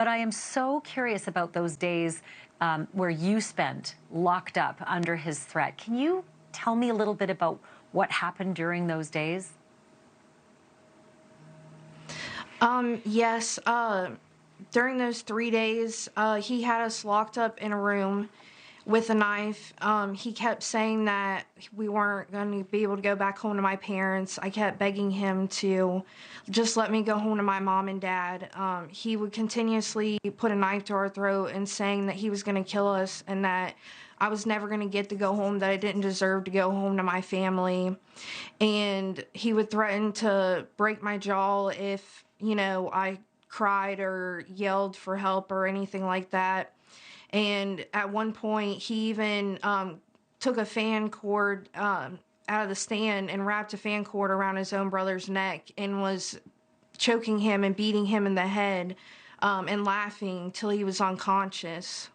But I am so curious about those days where you spent locked up under his threat. Can you tell me a little bit about what happened during those days? Yes. During those 3 days, he had us locked up in a room with a knife. He kept saying that we weren't going to be able to go back home to my parents. I kept begging him to just let me go home to my mom and dad. He would continuously put a knife to our throat and saying that he was going to kill us and that I was never going to get to go home, that I didn't deserve to go home to my family. And he would threaten to break my jaw if, I cried or yelled for help or anything like that. And at one point, he even took a fan cord out of the stand and wrapped a fan cord around his own brother's neck and was choking him and beating him in the head and laughing till he was unconscious.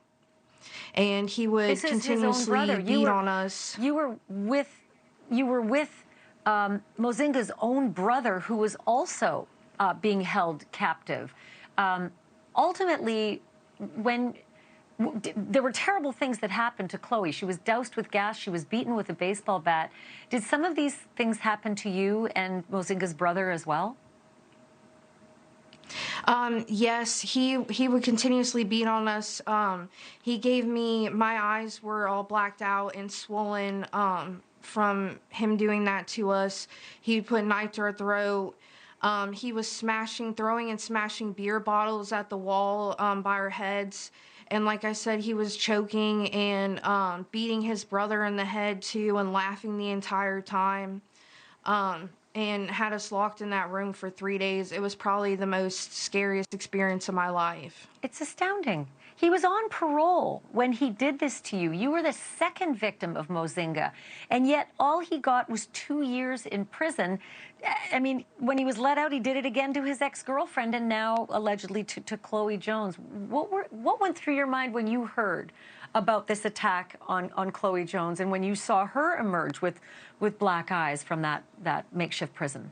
And he would continuously beat on us. You were with Mozinga's own brother, who was also being held captive. Ultimately, there were terrible things that happened to Chloe. She was doused with gas. She was beaten with a baseball bat. Did some of these things happen to you and Mozinga's brother as well? Yes, he would continuously beat on us. He gave me, my eyes were all blacked out and swollen from him doing that to us. He would put a knife to our throat. He was throwing and smashing beer bottles at the wall by our heads. And like I said, he was choking and beating his brother in the head too and laughing the entire time. And had us locked in that room for 3 days. It was probably the most scariest experience of my life. It's astounding. He was on parole when he did this to you. You were the second victim of Mozinga, and yet all he got was 2 years in prison. I mean, when he was let out, he did it again to his ex-girlfriend and now allegedly to Chloe Jones. What went through your mind when you heard about this attack on Chloe Jones and when you saw her emerge with black eyes from that makeshift prison?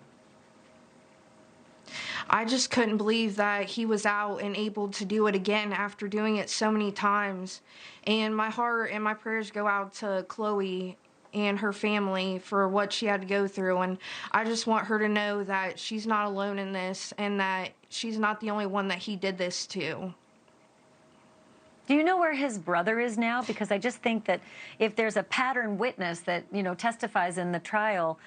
I just couldn't believe that he was out and able to do it again after doing it so many times. And my heart and my prayers go out to Chloe and her family for what she had to go through. And I just want her to know that she's not alone in this and that she's not the only one that he did this to. Do you know where his brother is now? Because I just think that if there's a pattern witness that, testifies in the trial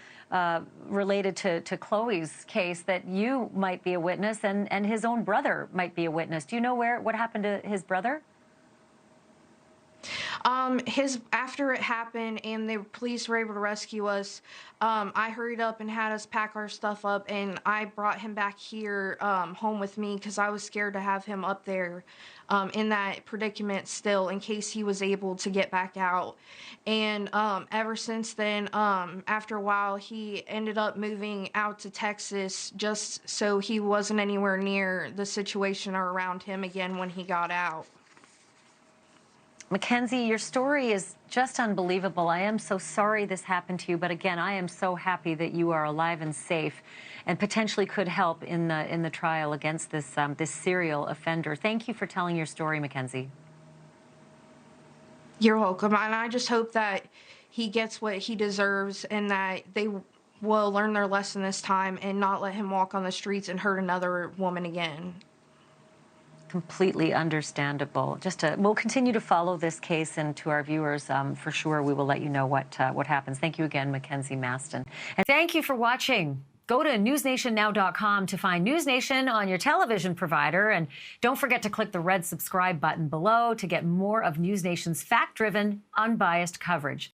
related to Chloe's case, that you might be a witness and his own brother might be a witness. Do you know what happened to his brother? After it happened and the police were able to rescue us, I hurried up and had us pack our stuff up, and I brought him back here home with me because I was scared to have him up there in that predicament still in case he was able to get back out. And ever since then, after a while, he ended up moving out to Texas just so he wasn't anywhere near the situation or around him again when he got out. Mackenzie, your story is just unbelievable. I am so sorry this happened to you, but again, I am so happy that you are alive and safe and potentially could help in the trial against this serial offender. Thank you for telling your story, Mackenzie. You're welcome. And I just hope that he gets what he deserves and that they will learn their lesson this time and not let him walk on the streets and hurt another woman again. Completely understandable. We'll continue to follow this case, and to our viewers, for sure, we will let you know what happens. Thank you again, Mackenzie Mastin. And thank you for watching. Go to newsnationnow.com to find NewsNation on your television provider, and don't forget to click the red subscribe button below to get more of NewsNation's fact-driven, unbiased coverage.